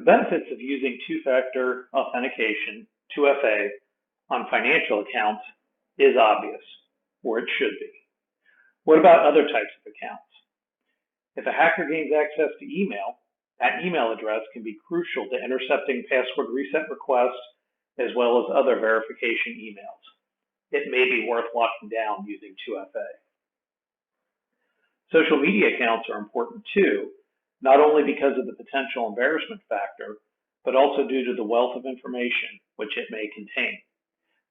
The benefits of using two-factor authentication, 2FA, on financial accounts is obvious, or it should be. What about other types of accounts? If a hacker gains access to email, that email address can be crucial to intercepting password reset requests as well as other verification emails. It may be worth locking down using 2FA. Social media accounts are important too, not only because of the potential embarrassment factor, but also due to the wealth of information which it may contain.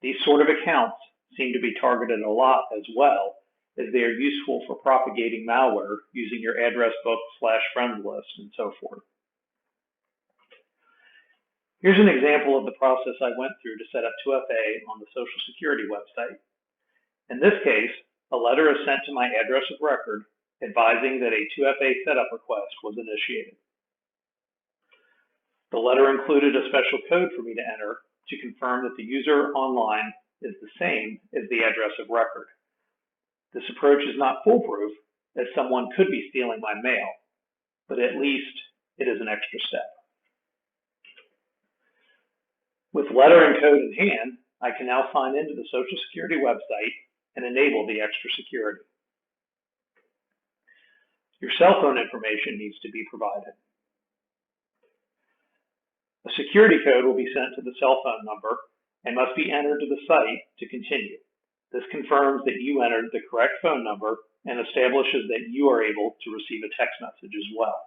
These sort of accounts seem to be targeted a lot as well, as they are useful for propagating malware using your address book / friend list and so forth. Here's an example of the process I went through to set up 2FA on the Social Security website. In this case, a letter is sent to my address of record advising that a 2FA setup request was initiated. The letter included a special code for me to enter to confirm that the user online is the same as the address of record. This approach is not foolproof, as someone could be stealing my mail, but at least it is an extra step. With letter and code in hand, I can now sign into the Social Security website and enable the extra security. Your cell phone information needs to be provided. A security code will be sent to the cell phone number and must be entered to the site to continue. This confirms that you entered the correct phone number and establishes that you are able to receive a text message as well.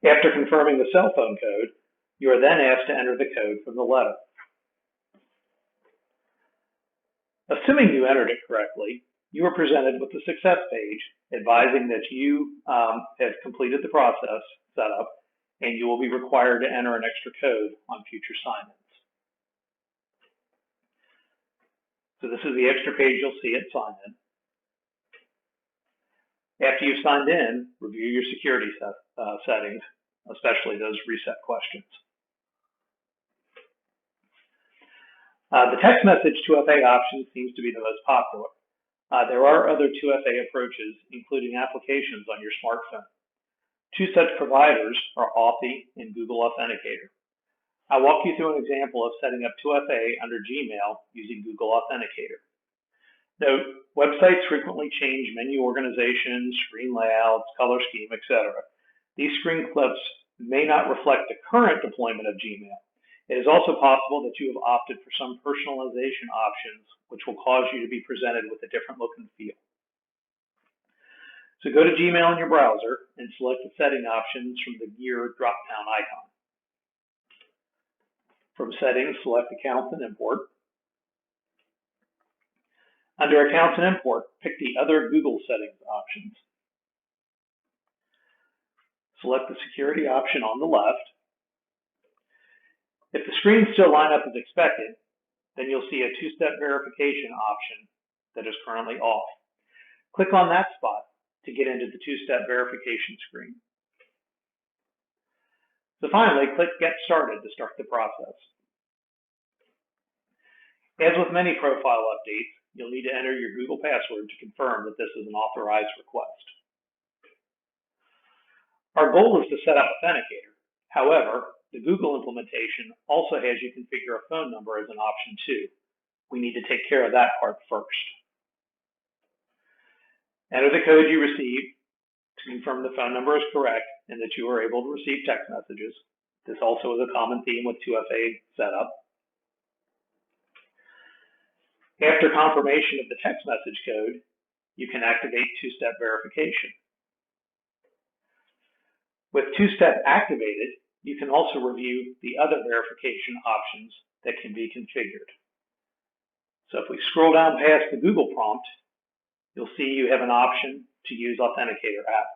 After confirming the cell phone code, you are then asked to enter the code from the letter. Assuming you entered it correctly, you are presented with the success page advising that you have completed the process setup and you will be required to enter an extra code on future sign-ins. So this is the extra page you'll see at sign-in. After you've signed in, review your security settings, especially those reset questions. The text message 2FA option seems to be the most popular. There are other 2FA approaches, including applications on your smartphone. Two such providers are Authy and Google Authenticator. I'll walk you through an example of setting up 2FA under Gmail using Google Authenticator. Note, websites frequently change menu organization, screen layouts, color scheme, etc. These screen clips may not reflect the current deployment of Gmail. It is also possible that you have opted for some personalization options, which will cause you to be presented with a different look and feel. So go to Gmail in your browser and select the setting options from the gear drop-down icon. From Settings, select Accounts and Import. Under Accounts and Import, pick the Other Google Settings options. Select the Security option on the left. If the screens still line up as expected, then you'll see a two-step verification option that is currently off. Click on that spot to get into the two-step verification screen. So finally, click Get Started to start the process. As with many profile updates, you'll need to enter your Google password to confirm that this is an authorized request. Our goal is to set up Authenticator. However, the Google implementation also has you configure a phone number as an option too. We need to take care of that part first. Enter the code you received to confirm the phone number is correct and that you are able to receive text messages. This also is a common theme with 2FA setup. After confirmation of the text message code, you can activate two-step verification. With two-step activated, you can also review the other verification options that can be configured. So if we scroll down past the Google prompt, you'll see you have an option to use Authenticator app.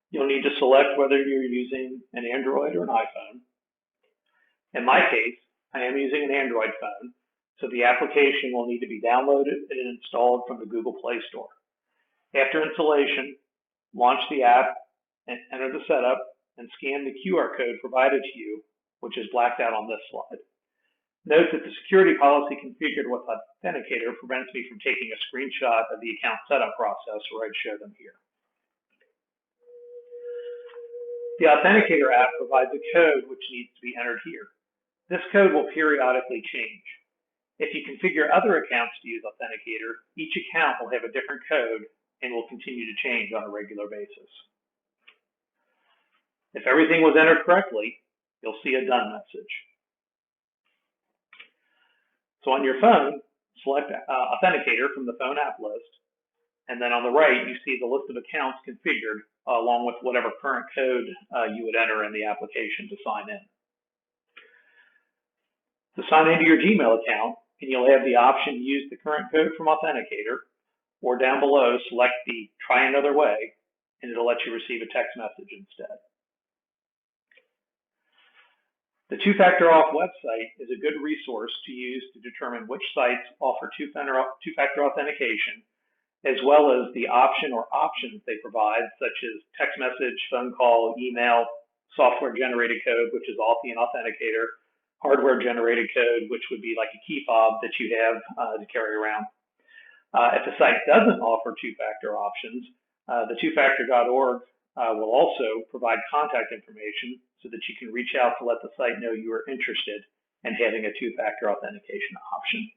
You'll need to select whether you're using an Android or an iPhone. In my case, I am using an Android phone, so the application will need to be downloaded and installed from the Google Play Store. After installation, launch the app and enter the setup and scan the QR code provided to you, which is blacked out on this slide. Note that the security policy configured with Authenticator prevents me from taking a screenshot of the account setup process, or I'd show them here. The Authenticator app provides a code which needs to be entered here. This code will periodically change. If you configure other accounts to use Authenticator, each account will have a different code and will continue to change on a regular basis. If everything was entered correctly, you'll see a done message. So on your phone, select Authenticator from the phone app list, and then on the right, you see the list of accounts configured along with whatever current code you would enter in the application to sign in. To sign into your Gmail account, and you'll have the option to use the current code from Authenticator, or down below, select the try another way, and it'll let you receive a text message instead. The two-factor auth website is a good resource to use to determine which sites offer two-factor authentication, as well as the option or options they provide, such as text message, phone call, email, software-generated code, which is Authy and Authenticator, hardware-generated code, which would be like a key fob that you have to carry around. If the site doesn't offer two-factor options, the twofactor.org will also provide contact information so that you can reach out to let the site know you are interested in having a two-factor authentication option.